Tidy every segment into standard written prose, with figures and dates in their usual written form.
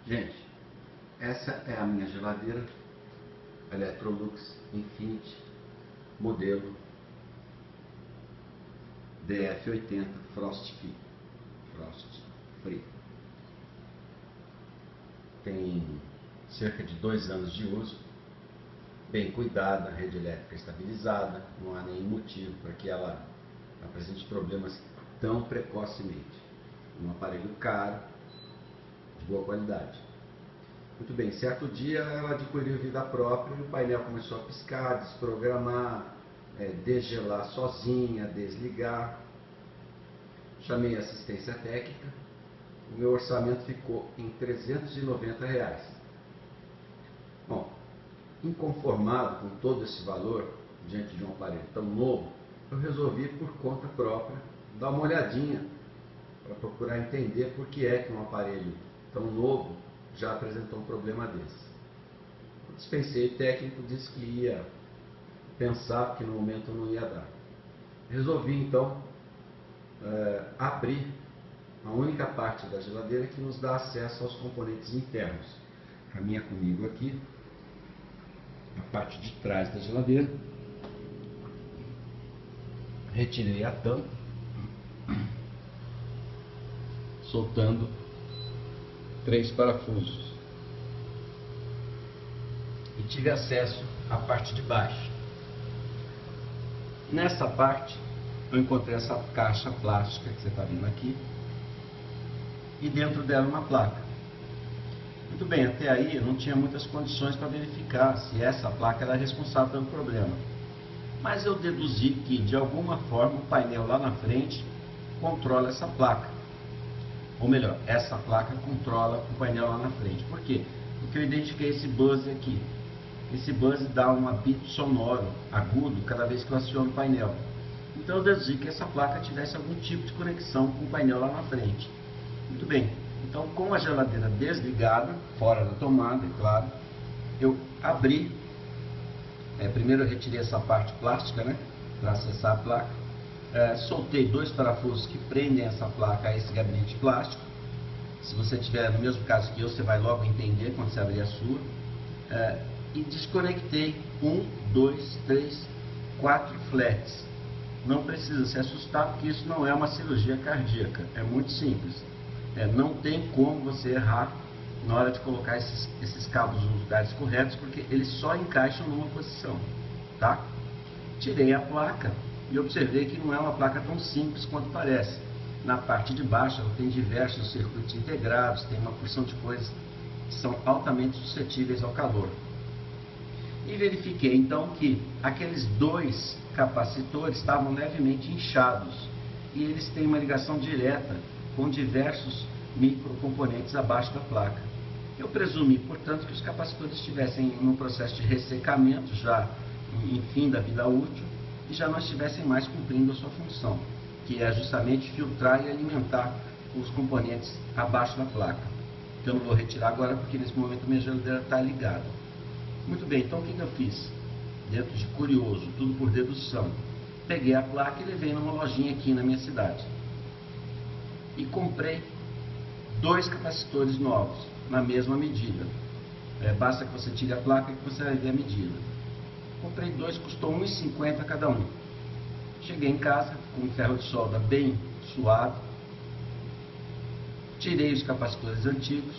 Gente, essa é a minha geladeira Electrolux Infinity, modelo DF80 Frost Free. Tem cerca de 2 anos de uso, bem cuidada, rede elétrica estabilizada, não há nenhum motivo para que ela apresente problemas tão precocemente. Um aparelho caro, de boa qualidade. Muito bem, certo dia ela adquiriu vida própria e o painel começou a piscar, desprogramar, degelar sozinha, desligar. Chamei a assistência técnica, o meu orçamento ficou em R$390. Bom, inconformado com todo esse valor, diante de um aparelho tão novo, eu resolvi por conta própria dar uma olhadinha para procurar entender por que é que um aparelho tão novo já apresentou um problema desse. Eu dispensei o técnico, disse que ia pensar que no momento não ia dar. Resolvi então abrir a única parte da geladeira que nos dá acesso aos componentes internos. Caminha comigo aqui, a parte de trás da geladeira. Retirei a tampa, soltando 3 parafusos. E tive acesso à parte de baixo. Nessa parte, eu encontrei essa caixa plástica que você está vendo aqui. E dentro dela uma placa. Muito bem, até aí eu não tinha muitas condições para verificar se essa placa era responsável pelo problema. Mas eu deduzi que, de alguma forma, o painel lá na frente controla essa placa. Ou melhor, essa placa controla o painel lá na frente. Por quê? Porque eu identifiquei esse buzz aqui. Esse buzz dá um apito sonoro, agudo, cada vez que eu aciono o painel. Então eu deduzi que essa placa tivesse algum tipo de conexão com o painel lá na frente. Muito bem, então com a geladeira desligada, fora da tomada, é claro, eu abri, primeiro eu retirei essa parte plástica, né, para acessar a placa, soltei 2 parafusos que prendem essa placa a esse gabinete plástico. Se você tiver no mesmo caso que eu, você vai logo entender quando você abrir a sua, e desconectei 1, 2, 3, 4 flats. Não precisa se assustar, porque isso não é uma cirurgia cardíaca, é muito simples. Não tem como você errar na hora de colocar esses cabos nos lugares corretos, porque eles só encaixam numa posição, tá? Tirei a placa e observei que não é uma placa tão simples quanto parece. Na parte de baixo ela tem diversos circuitos integrados, tem uma porção de coisas que são altamente suscetíveis ao calor. E verifiquei então que aqueles 2 capacitores estavam levemente inchados e eles têm uma ligação direta com diversos microcomponentes abaixo da placa. Eu presumi, portanto, que os capacitores estivessem num processo de ressecamento, já em fim da vida útil, e já não estivessem mais cumprindo a sua função, que é justamente filtrar e alimentar os componentes abaixo da placa, que eu não vou retirar agora porque nesse momento minha geladeira está ligada. Muito bem, então o que eu fiz? Dentro de curioso, tudo por dedução, peguei a placa e levei numa lojinha aqui na minha cidade. E comprei 2 capacitores novos, na mesma medida. Basta que você tire a placa e que você vai ver a medida. Comprei 2, custou R$1,50 cada um. Cheguei em casa com um ferro de solda bem suave, tirei os capacitores antigos,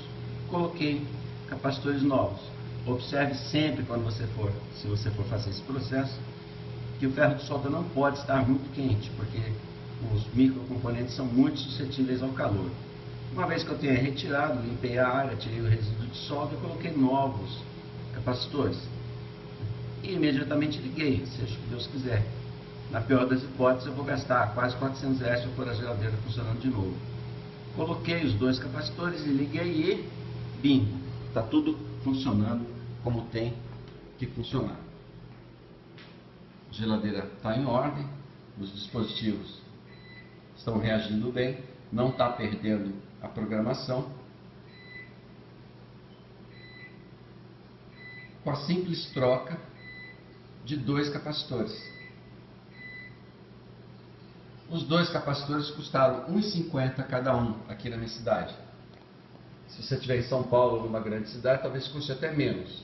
coloquei capacitores novos. Observe sempre se você for fazer esse processo, que o ferro de solda não pode estar muito quente, porque os microcomponentes são muito suscetíveis ao calor. Uma vez que eu tenha retirado, limpei a área, tirei o resíduo de solda e coloquei novos capacitores. E imediatamente liguei, seja o que Deus quiser. Na pior das hipóteses, eu vou gastar quase R$400 se eu pôr a geladeira funcionando de novo. Coloquei os 2 capacitores e liguei e bingo, está tudo funcionando como tem que funcionar. A geladeira está em ordem, os dispositivos estão reagindo bem, não está perdendo a programação. Com a simples troca de 2 capacitores. Os 2 capacitores custaram R$1,50 cada um aqui na minha cidade. Se você estiver em São Paulo, numa grande cidade, talvez custe até menos.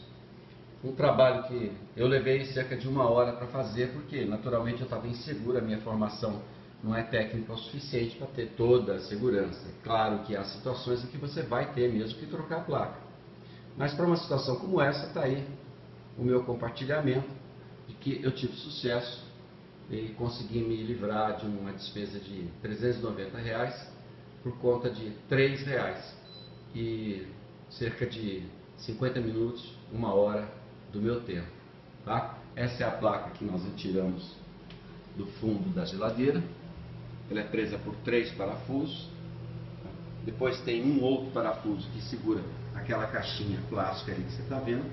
Um trabalho que eu levei cerca de 1 hora para fazer, porque naturalmente eu estava inseguro, a minha formação não é técnica o suficiente para ter toda a segurança. Claro que há situações em que você vai ter mesmo que trocar a placa. Mas para uma situação como essa, está aí o meu compartilhamento de que eu tive sucesso e consegui me livrar de uma despesa de R$390 por conta de R$3 e cerca de 50 minutos, 1 hora do meu tempo. Tá? Essa é a placa que nós retiramos do fundo da geladeira. Ela é presa por 3 parafusos. Depois tem um outro parafuso que segura aquela caixinha plástica ali que você está vendo.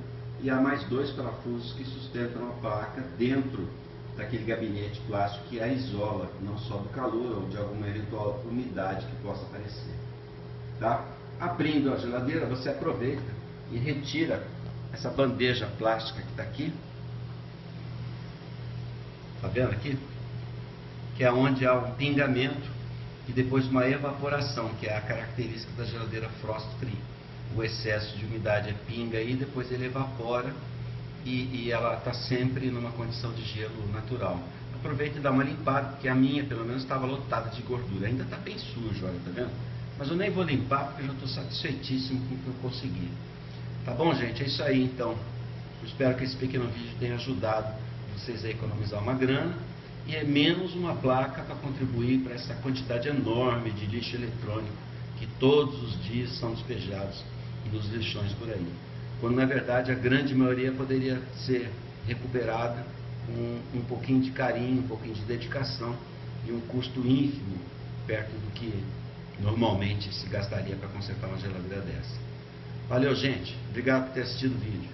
E há mais 2 parafusos que sustentam a placa dentro daquele gabinete plástico que a isola, não só do calor ou de alguma eventual umidade que possa aparecer. Tá? Abrindo a geladeira, você aproveita e retira essa bandeja plástica que está aqui. Está vendo aqui? Que é onde há um pingamento e depois uma evaporação, que é a característica da geladeira frost free. O excesso de umidade pinga aí, depois ele evapora e ela está sempre numa condição de gelo natural. Aproveita e dá uma limpada, porque a minha pelo menos estava lotada de gordura. Ainda está bem sujo, olha, tá vendo? Mas eu nem vou limpar porque eu já estou satisfeitíssimo com o que eu consegui. Tá bom, gente? É isso aí então. Eu espero que esse pequeno vídeo tenha ajudado vocês a economizar uma grana e é menos uma placa para contribuir para essa quantidade enorme de lixo eletrônico que todos os dias são despejados nos lixões por aí. Quando na verdade a grande maioria poderia ser recuperada com um pouquinho de carinho, um pouquinho de dedicação e um custo ínfimo perto do que normalmente se gastaria para consertar uma geladeira dessa. Valeu, gente. Obrigado por ter assistido o vídeo.